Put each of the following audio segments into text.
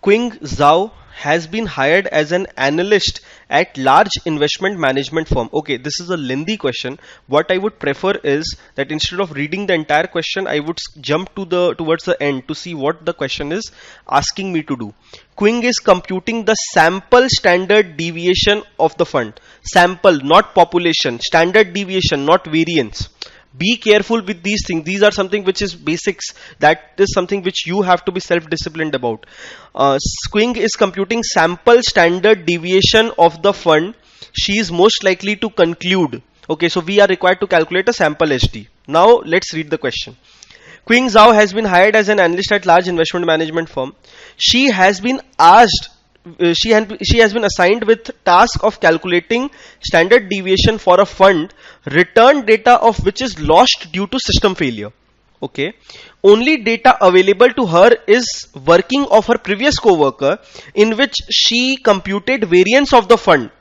Qing Zhao has been hired as an analyst at large investment management firm. Okay, this is a lengthy question. What I would prefer is that instead of reading the entire question, I would jump towards the end to see what the question is asking me to do. Qing is computing the sample standard deviation of the fund. Sample, not population. Standard deviation, not variance. Be careful with these things. These are something which is basics. That is something which you have to be self-disciplined about. Squing is computing sample standard deviation of the fund. She is most likely to conclude. Okay, so we are required to calculate a sample SD. Now let's read the question. Qing Zhao has been hired as an analyst at large investment management firm. She has been asked she has been assigned with task of calculating standard deviation for a fund, return data of which is lost due to system failure. Okay, only data available to her is working of her previous co-worker, in which she computed variance of the fund.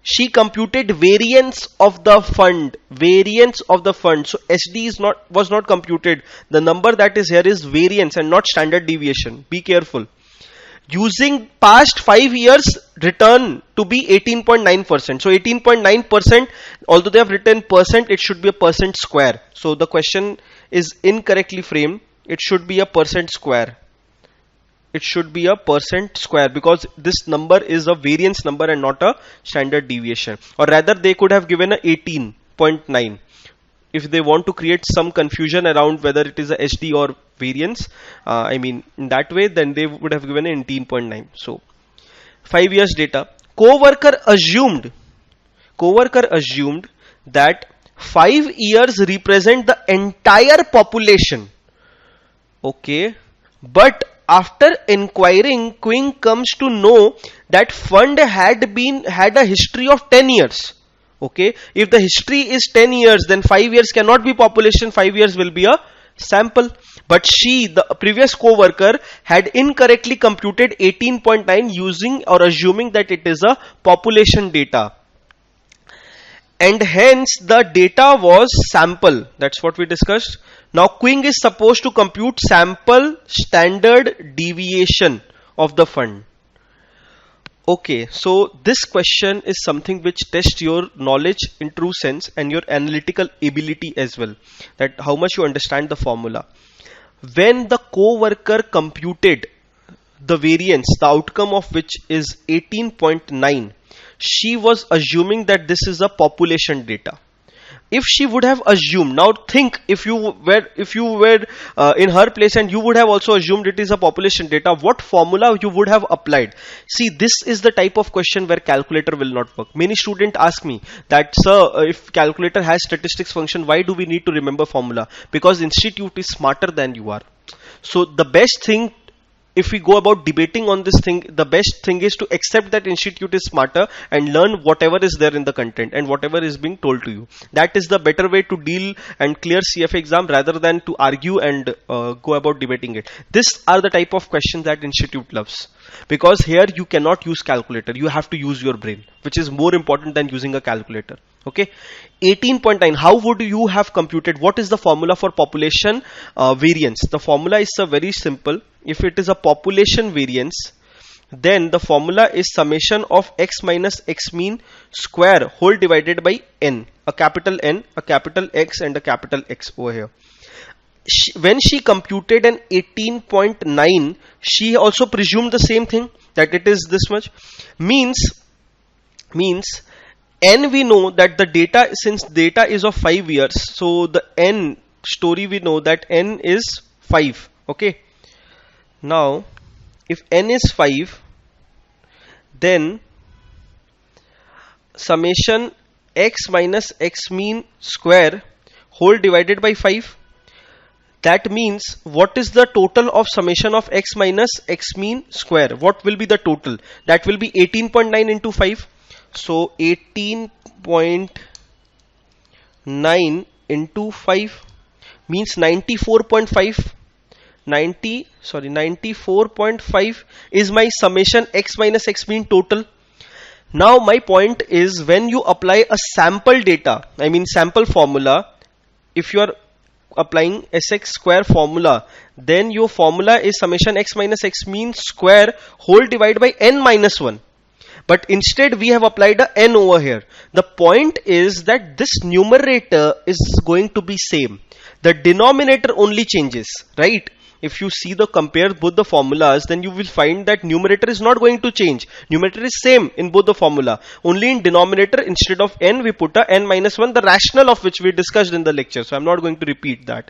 She computed variance of the fund. Variance of the fund. So SD was not computed. The number that is here is variance and not standard deviation. Be careful. Using past 5 years return to be 18.9%. So 18.9%, although they have written percent, it should be a percent square. So the question is incorrectly framed. It should be a percent square. It should be a percent square because this number is a variance number and not a standard deviation. Or rather, they could have given a 18.9. If they want to create some confusion around whether it is a SD or variance, in that way, then they would have given 18.9. So 5 years data. Co-worker assumed that 5 years represent the entire population. Okay, but after inquiring, Qing comes to know that fund had a history of 10 years. Okay, if the history is 10 years, then 5 years cannot be population, 5 years will be a sample. But she, the previous co-worker, had incorrectly computed 18.9 using or assuming that it is a population data. And hence the data was sample. That's what we discussed. Now Qing is supposed to compute sample standard deviation of the fund. Okay, so this question is something which tests your knowledge in true sense and your analytical ability as well. That how much you understand the formula. When the co-worker computed the variance, the outcome of which is 18.9, she was assuming that this is a population data. If she would have assumed, now think if you were in her place and you would have also assumed it is a population data, what formula you would have applied? See, this is the type of question where calculator will not work. Many students ask me that, sir, if calculator has statistics function, why do we need to remember formula? Because institute is smarter than you are. So the best thing, if we go about debating on this thing, the best thing is to accept that institute is smarter and learn whatever is there in the content and whatever is being told to you. That is the better way to deal and clear CFA exam rather than to argue and go about debating it. These are the type of questions that institute loves. Because here you cannot use calculator. You have to use your brain, which is more important than using a calculator. Okay, 18.9. How would you have computed? What is the formula for population variance? The formula is very simple. If it is a population variance, then the formula is summation of x minus x mean square whole divided by n. A capital N, a capital X and a capital X over here. When she computed an 18.9, she also presumed the same thing, that it is this much. Means n, we know that the data, since data is of 5 years, so the n story we know that n is 5. Okay, now if n is 5, then summation x minus x mean square whole divided by 5. That means what is the total of summation of x minus x mean square? What will be the total? That will be 18.9 into 5. So 18.9 into 5 means 94.5. 94.5 is my summation x minus x mean total. Now my point is, when you apply a sample data, sample formula, if you are applying Sx square formula, then your formula is summation x minus x mean square whole divided by n minus 1. But instead we have applied a n over here. The point is that this numerator is going to be same. The denominator only changes, right? If you see the compare both the formulas, then you will find that numerator is not going to change. Numerator is same in both the formula. Only in denominator, instead of n, we put a n minus 1, the rational of which we discussed in the lecture. So I'm not going to repeat that.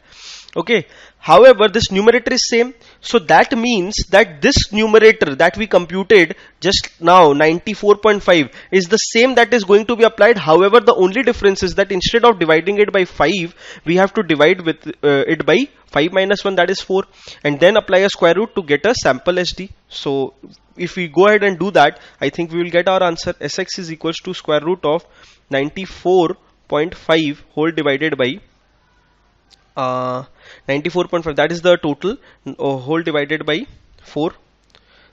Okay. However, this numerator is same. So that means that this numerator that we computed just now, 94.5, is the same that is going to be applied. However, the only difference is that instead of dividing it by 5, we have to divide with it by 5 minus 1, that is 4, and then apply a square root to get a sample SD. So if we go ahead and do that, I think we will get our answer. Sx is equals to square root of 94.5 whole divided by 94.5, that is the total, whole divided by 4.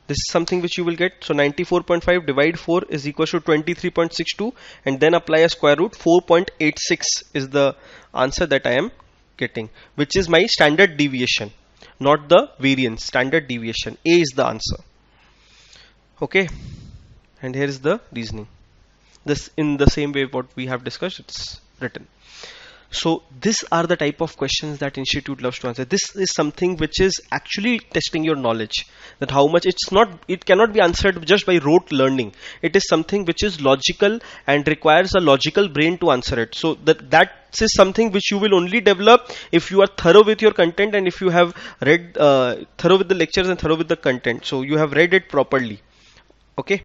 This is something which you will get. So 94.5 divide 4 is equals to 23.62, and then apply a square root. 4.86 is the answer that I am getting, which is my standard deviation, not the variance. Standard deviation, A is the answer. Okay, and here is the reasoning. This in the same way what we have discussed, it's written. So these are the type of questions that Institute loves to answer. This is something which is actually testing your knowledge, that how much it cannot be answered just by rote learning. It is something which is logical and requires a logical brain to answer it. So that is something which you will only develop if you are thorough with your content, and if you have read thorough with the lectures and thorough with the content. So you have read it properly. Okay.